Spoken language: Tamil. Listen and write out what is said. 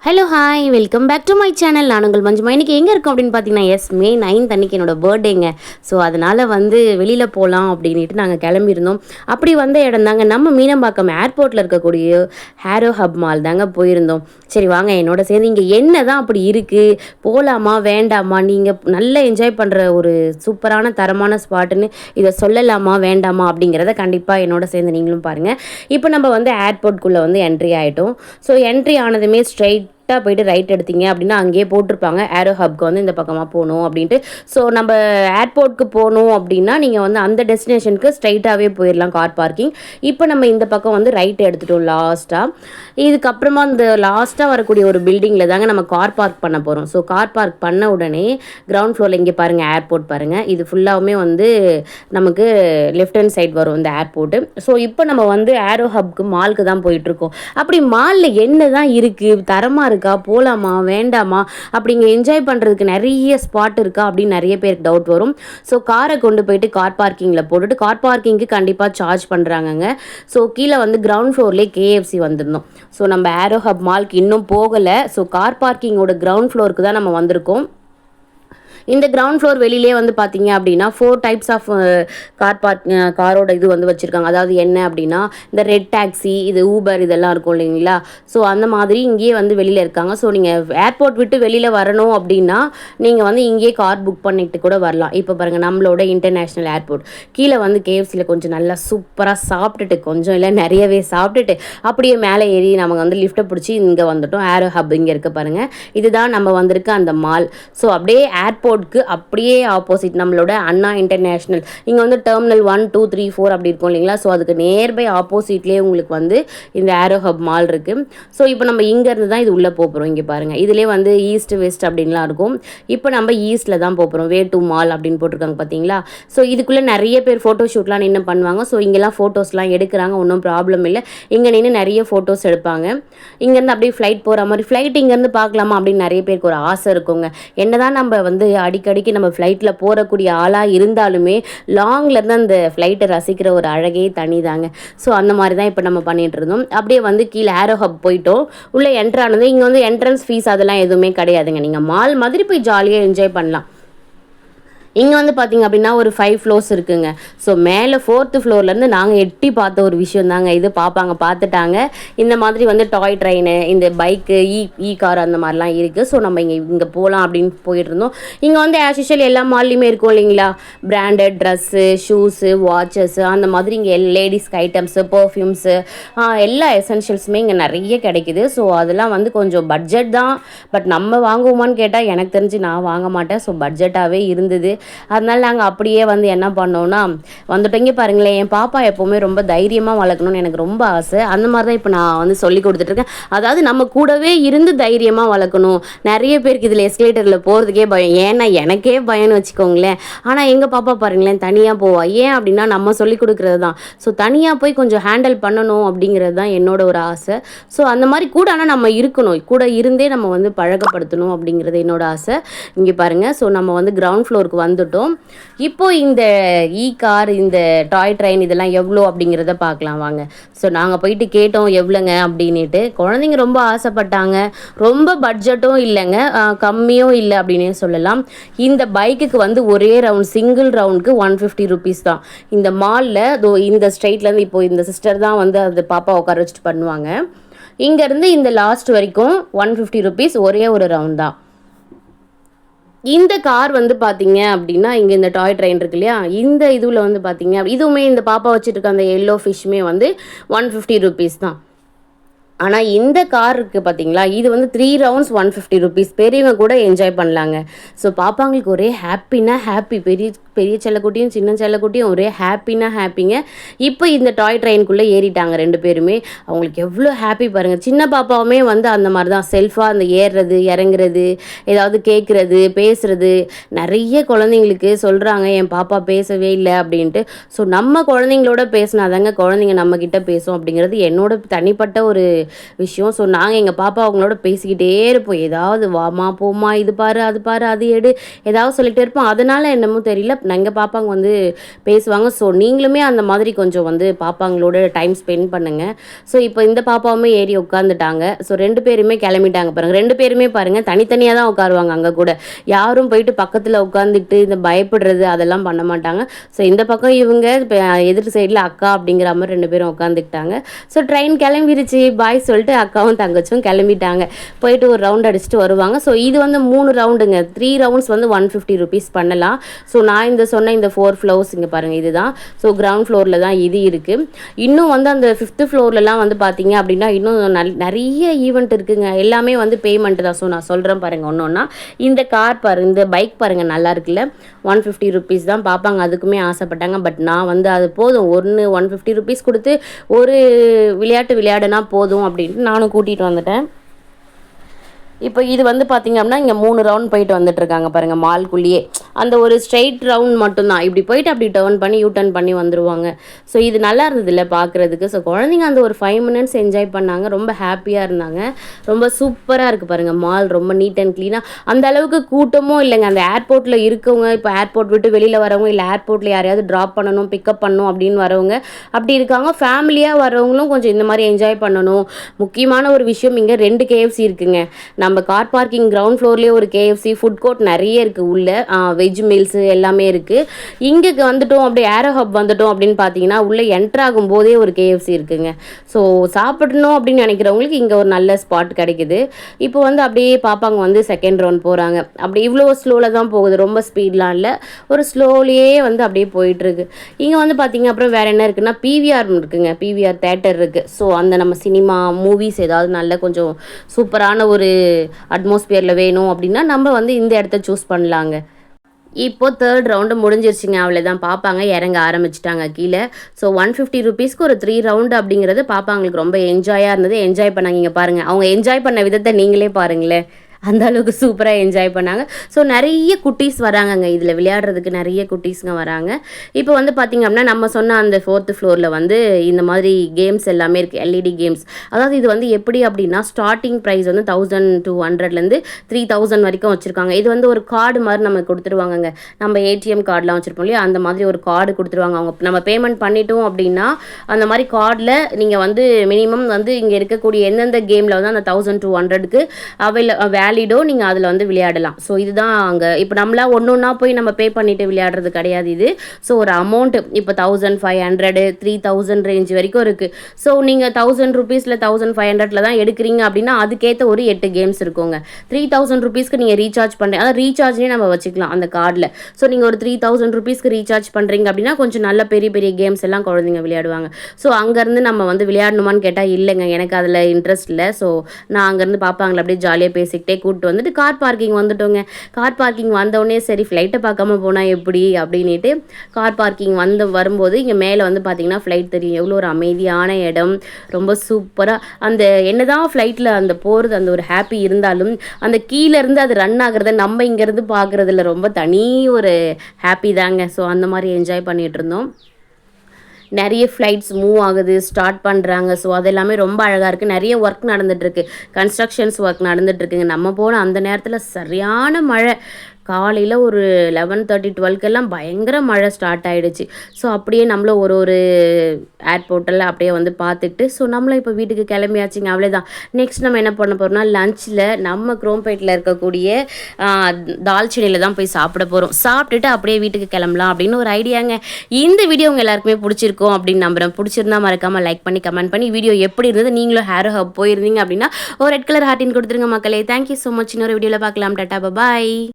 Hello hi welcome back to my channel. நான் உங்கள் மஞ்சுமா. இன்றைக்கி எங்கே இருக்கோம் அப்படின்னு பார்த்தீங்கன்னா May 9 அன்றைக்கி என்னோடய பர்த்டேங்க. ஸோ அதனால் வெளியில் போகலாம் அப்படின்ட்டு நாங்கள் கிளம்பியிருந்தோம். அப்படி வந்த இடம் தாங்க நம்ம மீனம்பாக்கம் ஏர்போர்ட்டில் இருக்கக்கூடிய ஹேரோ ஹப் மால் தாங்க போயிருந்தோம். சரி வாங்க என்னோட சேர்ந்து இங்கே என்ன தான் அப்படி இருக்குது, போகலாமா வேண்டாமா, நீங்கள் நல்லா என்ஜாய் பண்ணுற ஒரு சூப்பரான தரமான ஸ்பாட்டுன்னு இதை சொல்லலாமா வேண்டாமா அப்படிங்கிறத கண்டிப்பாக என்னோட சேர்ந்து நீங்களும் பாருங்கள். இப்போ நம்ம ஏர்போர்ட்குள்ளே என்ட்ரி ஆகிட்டோம். ஸோ என்ட்ரி ஆனதுமே ஸ்ட்ரைட் போயிட்டு ரைட் எடுத்தீங்க அப்படின்னா அங்கேயே போட்டிருப்பாங்க ஏரோ ஹப்க்கு இந்த பக்கமாக போகணும் அப்படின்ட்டு. ஸோ நம்ம ஏர்போர்ட்டுக்கு போகணும் அப்படின்னா நீங்கள் அந்த டெஸ்டினேஷனுக்கு ஸ்ட்ரைட்டாகவே போயிடலாம் கார் பார்க்கிங். இப்போ நம்ம இந்த பக்கம் ரைட் எடுத்துட்டோம் லாஸ்ட்டாக. இதுக்கப்புறமா இந்த லாஸ்ட்டாக வரக்கூடிய ஒரு பில்டிங்கில் தாங்க நம்ம கார் பார்க் பண்ண போகிறோம். ஸோ கார் பார்க் பண்ண உடனே கிரவுண்ட் ஃப்ளோரில் இங்கே பாருங்கள் ஏர்போர்ட் பாருங்கள். இது ஃபுல்லாகவுமே நமக்கு லெஃப்ட் ஹேண்ட் சைட் வரும் இந்த ஏர்போர்ட்டு. ஸோ இப்போ நம்ம ஏரோ ஹப்க்கு மாலுக்கு தான் போயிட்டுருக்கோம். அப்படி மாலில் என்ன தான் இருக்குது, தரமாக இருக்கா, போகலாமா வேண்டாமா, அப்படிங்க என்ஜாய் பண்ணுறதுக்கு நிறைய ஸ்பாட் இருக்கா அப்படின்னு நிறைய பேருக்கு டவுட் வரும். ஸோ காரை கொண்டு போயிட்டு கார் பார்க்கிங்கில் போட்டுட்டு கார் பார்க்கிங்க்கு கண்டிப்பாக சார்ஜ் பண்ணுறாங்கங்க. ஸோ கீழே கிரவுண்ட் ஃப்ளோர்லேயே KFC வந்திருந்தோம். ஸோ நம்ம ஏரோ ஹப் மால்க்கு இன்னும் போகலை. ஸோ கார் பார்க்கிங்கோட கிரவுண்ட் ஃப்ளோருக்கு தான் நம்ம வந்திருக்கோம். இந்த கிரவுண்ட் ஃப்ளோர் வெளியிலே பார்த்தீங்க அப்படின்னா 4 டைப்ஸ் ஆஃப் காரோட இது வச்சுருக்காங்க. அதாவது என்ன அப்படின்னா இந்த ரெட் டாக்ஸி, இது ஊபர், இதெல்லாம் இருக்கும் இல்லைங்களா. ஸோ அந்த மாதிரி இங்கேயே வெளியில் இருக்காங்க. ஸோ நீங்கள் ஏர்போர்ட் விட்டு வெளியில் வரணும் அப்படின்னா நீங்கள் இங்கேயே கார் புக் பண்ணிட்டு கூட வரலாம். இப்போ பாருங்கள் நம்மளோட இன்டர்நேஷ்னல் ஏர்போர்ட் கீழே KFCயில் கொஞ்சம் நல்லா சூப்பராக சாப்பிட்டுட்டு, கொஞ்சம் இல்லை நிறையவே சாப்பிட்டுட்டு அப்படியே மேலே ஏறி நம்ம லிஃப்ட்டை பிடிச்சி இங்கே வந்துட்டோம். ஏரோ ஹப் இங்கே இருக்க பாருங்கள். இதுதான் நம்ம வந்திருக்க அந்த மால். ஸோ அப்படியே ஏர்போர்ட் அப்படியே ஆப்போசிட் நம்மளோட அண்ணா இன்டர்நேஷ்னல் இங்கே டெர்மினல் 1, 2, 3, 4 அப்படி இருக்கும் இல்லைங்களா. ஸோ அதுக்கு நியர்பை ஆப்போசிட்லேயே உங்களுக்கு இந்த ஏரோ ஹப் மால் இருக்குது. ஸோ இப்போ நம்ம இங்கேருந்து தான் இது உள்ளே போகிறோம். இங்கே பாருங்கள் இதிலே ஈஸ்ட் வெஸ்ட் அப்படின்லாம் இருக்கும். இப்போ நம்ம ஈஸ்ட்டில் தான் போகிறோம். வே டு மால் அப்படின்னு போட்டிருக்காங்க பார்த்தீங்களா. ஸோ இதுக்குள்ளே நிறைய பேர் ஃபோட்டோ ஷூட்லாம் நின்று பண்ணுவாங்க. ஸோ இங்கெல்லாம் ஃபோட்டோஸ்லாம் எடுக்கிறாங்க, ஒன்றும் ப்ராப்ளம் இல்லை. இங்கே நின்று நிறைய ஃபோட்டோஸ் எடுப்பாங்க. இங்கேருந்து அப்படியே ஃப்ளைட் போகிற மாதிரி ஃப்ளைட் இங்கேருந்து பார்க்கலாமா அப்படின்னு நிறைய பேருக்கு ஒரு ஆசை இருக்குங்க. என்ன தான் நம்ம அடிக்கடிக்கு நம்ம ஃப்ளைட்டில் போகக்கூடிய ஆளாக இருந்தாலுமே லாங்லேருந்து அந்த ஃப்ளைட்டை ரசிக்கிற ஒரு அழகே தனி தாங்க. ஸோ அந்த மாதிரி தான் இப்போ நம்ம பண்ணிகிட்டு இருந்தோம். அப்படியே கீழே ஏரோ ஹப் போயிட்டோம். உள்ளே என்ட்ரானது இங்கே என்ட்ரன்ஸ் ஃபீஸ் அதெல்லாம் எதுவுமே கிடையாதுங்க. நீங்கள் மால் மாதிரி போய் ஜாலியாக என்ஜாய் பண்ணலாம். இங்கே பார்த்தீங்க அப்படின்னா ஒரு 5 ஃப்ளோர்ஸ் இருக்குங்க. ஸோ மேலே 4th ஃப்ளோர்லேருந்து நாங்கள் எட்டி பார்த்த ஒரு விஷயம் தாங்க இது. பார்த்துட்டாங்க. இந்த மாதிரி டாய் ட்ரெயின், இந்த பைக்கு, கார் அந்த மாதிரிலாம் இருக்குது. ஸோ நம்ம இங்கே போகலாம் அப்படின்னு போயிட்டு இருந்தோம். இங்கே ஆஸ் யூஷுவல் எல்லா மால்லையுமே இருக்கும் இல்லைங்களா. பிராண்டட் ட்ரெஸ்ஸு, ஷூஸு, வாட்சஸ்ஸு, அந்த மாதிரி இங்கே லேடிஸ்க்கு ஐட்டம்ஸு, பர்ஃப்யூம்ஸு, எல்லா எசென்ஷியல்ஸுமே இங்கே நிறைய கிடைக்குது. ஸோ அதெல்லாம் கொஞ்சம் பட்ஜெட் தான். பட் நம்ம வாங்குவோமான்னு கேட்டால் எனக்கு தெரிஞ்சு நான் வாங்க மாட்டேன். ஸோ பட்ஜெட்டாகவே இருந்தது. அதனால நாங்கள் அப்படியே என்ன பண்ணோன்னா வந்துட்டோங்க. பாருங்களேன், என் பாப்பா எப்போவுமே ரொம்ப தைரியமாக வளர்க்கணும்னு எனக்கு ரொம்ப ஆசை. அந்த மாதிரி தான் இப்போ நான் சொல்லி கொடுத்துட்ருக்கேன். அதாவது நம்ம கூடவே இருந்து தைரியமாக வளர்க்கணும். நிறைய பேருக்கு இதில் எஸ்கலேட்டரில் போகிறதுக்கே பயம். ஏன்னா எனக்கே பயம்னு வச்சுக்கோங்களேன். ஆனால் எங்கள் பாப்பா பாருங்களேன் தனியாக போவா. ஏன் அப்படின்னா நம்ம சொல்லி கொடுக்குறது தான். ஸோ தனியாக போய் கொஞ்சம் ஹேண்டில் பண்ணணும் அப்படிங்கிறது தான் என்னோட ஒரு ஆசை. ஸோ அந்த மாதிரி கூட ஆனால் நம்ம இருக்கணும், கூட இருந்தே நம்ம பழக்கப்படுத்தணும் அப்படிங்கிறது என்னோட ஆசை. இங்கே பாருங்கள். ஸோ நம்ம கிரவுண்ட் ஃப்ளோருக்கு வந்துட்டோம். இப்போ இந்த கார், இந்த டாய் ட்ரெயின் இதெல்லாம் எவ்வளோ அப்படிங்கிறத பார்க்கலாம் வாங்க. ஸோ நாங்கள் போயிட்டு கேட்டோம் எவ்வளோங்க அப்படின்ட்டு. குழந்தைங்க ரொம்ப ஆசைப்பட்டாங்க. ரொம்ப பட்ஜெட்டும் இல்லைங்க, கம்மியும் இல்லை அப்படின்னே சொல்லலாம். இந்த பைக்குக்கு ஒரே ரவுண்ட், சிங்கிள் ரவுண்டுக்கு 150 rupees தான். இந்த மாலில் இந்த ஸ்ட்ரைட்லேருந்து இப்போ இந்த சிஸ்டர் தான் அது பாப்பா உட்கார வச்சுட்டு பண்ணுவாங்க. இங்கேருந்து இந்த லாஸ்ட் வரைக்கும் 150 rupees, ஒரே ஒரு ரவுண்ட் தான். இந்த கார் பார்த்தீங்க அப்படின்னா இங்கே இந்த டாய் ட்ரெயின் இருக்கு இல்லையா, இந்த இதுவில் பார்த்தீங்க இதுவுமே இந்த பாப்பா வச்சுட்டு இருக்க அந்த எல்லோ ஃபிஷ்மே 150 rupees தான். ஆனால் இந்த கார் இருக்குது பார்த்தீங்களா, இது 3 rounds 150 rupees. பெரியவங்க கூட என்ஜாய் பண்ணலாங்க. ஸோ பாப்பாங்களுக்கு ஒரே ஹாப்பி. பெரிய பெரிய செல்லக்குட்டியும் சின்ன செல்லக்குட்டியும் ஒரே ஹாப்பிங்க. இப்போ இந்த டாய் ட்ரெயின்குள்ளே ஏறிட்டாங்க 2 பேருமே. அவங்களுக்கு எவ்வளோ ஹாப்பி பாருங்கள். சின்ன பாப்பாவுமே அந்த மாதிரி தான் செல்ஃபாக அந்த ஏறுறது இறங்குறது, ஏதாவது கேட்குறது, பேசுகிறது. நிறைய குழந்தைங்களுக்கு சொல்கிறாங்க என் பாப்பா பேசவே இல்லை அப்படின்ட்டு. ஸோ நம்ம குழந்தைங்களோட பேசினாதாங்க குழந்தைங்க நம்மக்கிட்ட பேசும் அப்படிங்கிறது என்னோட தனிப்பட்ட ஒரு விஷயம். ஸோ நாங்கள் எங்கள் பாப்பா அவங்களோட பேசிக்கிட்டே இருப்போம். ஏதாவது வாமா போமா இது பாரு அது பாரு அது எடு ஏதாவது சொல்லிகிட்டே இருப்போம். அதனால் என்னமோ தெரியல எங்கள் பாப்பாங்க வந்து பேசுவாங்க. ஸோ நீங்களுமே அந்த மாதிரி கொஞ்சம் வந்து பாப்பாங்களோட டைம் ஸ்பெண்ட் பண்ணுங்கள். ஸோ இப்போ இந்த பாப்பாவுமே ஏறி உட்காந்துட்டாங்க. ஸோ 2 பேருமே கிளம்பிட்டாங்க பாருங்கள். 2 பேருமே பாருங்கள் தனித்தனியாக தான் உட்காருவாங்க. அங்கே கூட யாரும் போயிட்டு பக்கத்தில் உட்காந்துட்டு இந்த பயப்படுறது அதெல்லாம் பண்ண மாட்டாங்க. ஸோ இந்த பக்கம் இவங்க இப்போ எதிர் சைடில் அக்கா அப்படிங்கிற மாதிரி 2 பேரும் உட்காந்துக்கிட்டாங்க. ஸோ ட்ரெயின் கிளம்பிருச்சு பாய் சொல்லிட்டு அக்காவும் தங்கச்சும் கிளம்பிட்டாங்க. போயிட்டு ஒரு ரவுண்ட் அடிச்சுட்டு வருவாங்க. ஸோ இது வந்து 3 ரவுண்டுங்க. 3 ரவுண்ட்ஸ் வந்து 150 ருபீஸ் பண்ணலாம். ஸோ நான் சொன்ன இந்த 4 ஃப்ளோர்ஸ் இங்கே பாருங்கள் இதுதான். ஸோ கிரவுண்ட் ஃப்ளோரில் தான் இது இருக்குது. இன்னும் வந்து அந்த 5th ஃப்ளோர்லலாம் வந்து பார்த்தீங்க அப்படின்னா இன்னும் நிறைய ஈவெண்ட் இருக்குங்க. எல்லாமே வந்து பேமெண்ட் தான். ஸோ நான் சொல்கிறேன் பாருங்கள் ஒன்று ஒன்றா. இந்த கார் பாருங்கள் இந்த பைக் பாருங்கள் நல்லா இருக்குல்ல. 150 ருபீஸ் தான் பாப்பாங்க அதுக்குமே ஆசைப்பட்டாங்க. பட் நான் வந்து அது போதும் 150 ருபீஸ் கொடுத்து ஒரு விளையாட்டு விளையாடுனா போதும் அப்படின்ட்டு நானும் கூட்டிகிட்டு வந்துட்டேன். இப்போ இது வந்து பார்த்திங்க அப்படின்னா இங்கே 3 ரவுண்ட் போயிட்டு வந்துட்டுருக்காங்க பாருங்கள் மால்குள்ளேயே. அந்த ஒரு ஸ்ட்ரெயிட் ரவுண்ட் மட்டும்தான். இப்படி போயிட்டு அப்படி டர்ன் பண்ணி யூ-டர்ன் பண்ணி வந்துடுவாங்க. ஸோ இது நல்லா இருந்தது இல்லை பார்க்குறதுக்கு. ஸோ குழந்தைங்க அந்த ஒரு 5 மினிட்ஸ் என்ஜாய் பண்ணாங்க. ரொம்ப ஹாப்பியாக இருந்தாங்க. ரொம்ப சூப்பராக இருக்குது பாருங்கள் மால். ரொம்ப நீட் அண்ட் க்ளீனாக. அந்த அளவுக்கு கூட்டமும் இல்லைங்க. அந்த ஏர்போர்ட்டில் இருக்கவங்க இப்போ ஏர்போர்ட் விட்டு வெளியில் வரவங்க இல்லை ஏர்போர்ட்டில் யாரையாவது ட்ராப் பண்ணணும் பிக்கப் பண்ணணும் அப்படின்னு வரவங்க அப்படி இருக்காங்க. ஃபேமிலியாக வரவங்களும் கொஞ்சம் இந்த மாதிரி என்ஜாய் பண்ணணும். முக்கியமான ஒரு விஷயம் இங்கே 2 KFC இருக்குங்க. நம்ம கார் பார்க்கிங் கிரவுண்ட் ஃப்ளோர்லேயே ஒரு KFC ஃபுட் கோர்ட் நிறைய இருக்குது. உள்ள வெஜ் மீல்ஸு எல்லாமே இருக்குது. இங்கே வந்துட்டோம் அப்படியே ஏரோ ஹப் வந்துட்டோம் அப்படின்னு பார்த்தீங்கன்னா உள்ளே என்ட்ரு ஆகும் போதே ஒரு KFC இருக்குங்க. ஸோ சாப்பிடணும் அப்படின்னு நினைக்கிறவங்களுக்கு இங்கே ஒரு நல்ல ஸ்பாட் கிடைக்குது. இப்போ வந்து அப்படியே பாப்பாங்க வந்து செகண்ட் ரவுண்ட் போகிறாங்க. அப்படி இவ்வளோ ஸ்லோவில் தான் போகுது. ரொம்ப ஸ்பீட்லாம் இல்லை. ஒரு ஸ்லோலியே வந்து அப்படியே போயிட்டுருக்கு. இங்கே வந்து பார்த்தீங்க அப்புறம் வேறு என்ன இருக்குன்னா PVR இருக்குங்க. PVR தேட்டர் இருக்குது. ஸோ அந்த நம்ம சினிமா மூவிஸ் ஏதாவது நல்ல கொஞ்சம் சூப்பரான ஒரு அட்மாஸ்பியரில் வேணும் அப்படின்னா நம்ம வந்து இந்த இடத்த சூஸ் பண்ணலாங்க. இப்போ 3rd ரவுண்டு முடிஞ்சிருச்சுங்க. அவ்வளோதான் பாப்பாங்க இறங்க ஆரம்பிச்சிட்டாங்க கீழே. ஸோ 150 ருபீஸ்க்கு ஒரு 3 ரவுண்டு அப்படிங்கிறது பாப்பாங்களுக்கு ரொம்ப என்ஜாயாக இருந்தது. என்ஜாய் பண்ணாங்க. இங்கே பாருங்கள் அவங்க என்ஜாய் பண்ண விதத்தை நீங்களே பாருங்களேன். அந்த அளவுக்கு சூப்பராக என்ஜாய் பண்ணாங்க. ஸோ நிறைய குட்டீஸ் வராங்கங்க. இதில் விளையாடுறதுக்கு நிறைய குட்டீஸுங்க வராங்க. இப்போ வந்து பார்த்திங்க அப்படின்னா நம்ம சொன்ன அந்த 4th ஃப்ளோரில் வந்து இந்த மாதிரி கேம்ஸ் எல்லாமே இருக்குது. LED games. அதாவது இது வந்து எப்படி அப்படின்னா ஸ்டார்டிங் ப்ரைஸ் வந்து 1200லேருந்து 3000 வரைக்கும் வச்சுருக்காங்க. இது வந்து ஒரு கார்டு மாதிரி நம்ம கொடுத்துருவாங்கங்க. நம்ம ATM கார்டெலாம் வச்சுருப்போம் இல்லையா அந்த மாதிரி ஒரு கார்டு கொடுத்துருவாங்க. அவங்க நம்ம பேமெண்ட் பண்ணிட்டோம் அப்படின்னா அந்த மாதிரி கார்டில் நீங்கள் வந்து மினிமம் வந்து இங்கே இருக்கக்கூடிய எந்தெந்த கேமில் வந்து அந்த 1200க்கு வேலிடோ நீங்கள் அதில் வந்து விளையாடலாம். ஸோ இதுதான் அங்கே இப்போ நம்மளாம் ஒன்றா போய் நம்ம பே பண்ணிவிட்டு விளையாடுறது கிடையாது இது. ஸோ ஒரு அமௌண்ட்டு இப்போ 1500 3000 ரேஞ்ச் வரைக்கும் இருக்குது. ஸோ நீங்கள் 1000 ருபீஸில் 1500 தான் எடுக்கிறீங்க அப்படின்னா அதுக்கேற்ற ஒரு 8 கேம்ஸ் இருக்குங்க. 3000 ருபீஸ்க்கு நீங்கள் ரீசார்ஜ் பண்ணுறீங்க. அதாவது ரீசார்ஜ்லேயே நம்ம வச்சுக்கலாம் அந்த கார்டில். ஸோ நீங்கள் ஒரு 3000 ருபீஸ்க்கு ரீசார்ஜ் பண்ணுறீங்க அப்படின்னா கொஞ்சம் நல்ல பெரிய பெரிய கேம்ஸ் எல்லாம் குழந்தைங்க விளையாடுவாங்க. ஸோ அங்கேருந்து நம்ம வந்து விளையாடணுமான்னு கேட்டால் இல்லைங்க எனக்கு அதில் இன்ட்ரெஸ்ட் இல்லை. ஸோ நான் அங்கேருந்து பார்ப்பாங்களே அப்படியே ஜாலியாக பேசிக்கிட்டே கூப்பிட்டு வந்துட்டு கார் பார்க்கிங் வந்துட்டோங்க. கார் பார்க்கிங் வந்தோடனே சரி ஃப்ளைட்டை பார்க்காம போனால் எப்படி அப்படின்ட்டு கார் பார்க்கிங் வரும்போது இங்கே மேலே வந்து பார்த்திங்கன்னா ஃப்ளைட் தெரியும். எவ்வளோ ஒரு அமைதியான இடம். ரொம்ப சூப்பராக அந்த என்னதான் ஃப்ளைட்டில் அந்த போகிறது அந்த ஒரு ஹாப்பி இருந்தாலும் அந்த கீழேருந்து அது ரன் ஆகிறத நம்ம இங்கேருந்து பார்க்குறதுல ரொம்ப தனி ஒரு ஹாப்பி தாங்க. ஸோ அந்த மாதிரி என்ஜாய் பண்ணிகிட்டு இருந்தோம். நிறைய ஃப்ளைட்ஸ் மூவ் ஆகுது ஸ்டார்ட் பண்ணுறாங்க. ஸோ அது எல்லாமே ரொம்ப அழகாக இருக்குது. நிறைய ஒர்க் நடந்துகிட்ருக்கு. கன்ஸ்ட்ரக்ஷன்ஸ் ஒர்க் நடந்துகிட்ருக்குங்க. நம்ம போன அந்த நேரத்தில் சரியான மழை. காலையில் ஒரு 11:30 12க்கெல்லாம் பயங்கர மழை ஸ்டார்ட் ஆகிடுச்சு. ஸோ அப்படியே நம்மளும் ஒரு ஏர்போர்ட்டில் அப்படியே வந்து பார்த்துட்டு ஸோ நம்மளும் இப்போ வீட்டுக்கு கிளம்பியாச்சுங்க. அவ்வளோதான். நெக்ஸ்ட் நம்ம என்ன பண்ண போகிறோம்னா லஞ்சில் நம்ம குரோம்பேட்டில் இருக்கக்கூடிய தால்ச்சினியில் தான் போய் சாப்பிட போகிறோம். சாப்பிட்டுட்டு அப்படியே வீட்டுக்கு கிளம்பலாம் அப்படின்னு ஒரு ஐடியாங்க. இந்த வீடியோ உங்கள் எல்லாருக்குமே பிடிச்சிருக்கும் அப்படின்னு நம்புகிறேன். பிடிச்சிருந்தா மறக்காமல் லைக் பண்ணி கமெண்ட் பண்ணி வீடியோ எப்படி இருந்தது நீங்களும் ஹேரோ ஹப் போயிருந்தீங்க அப்படின்னா ஒரு ரெட் கலர் ஹார்ட்டின் கொடுத்துருங்க மக்களே. Thank you so much. இன்னொரு வீடியோவில் பார்க்கலாம். டாட்டா பாய்.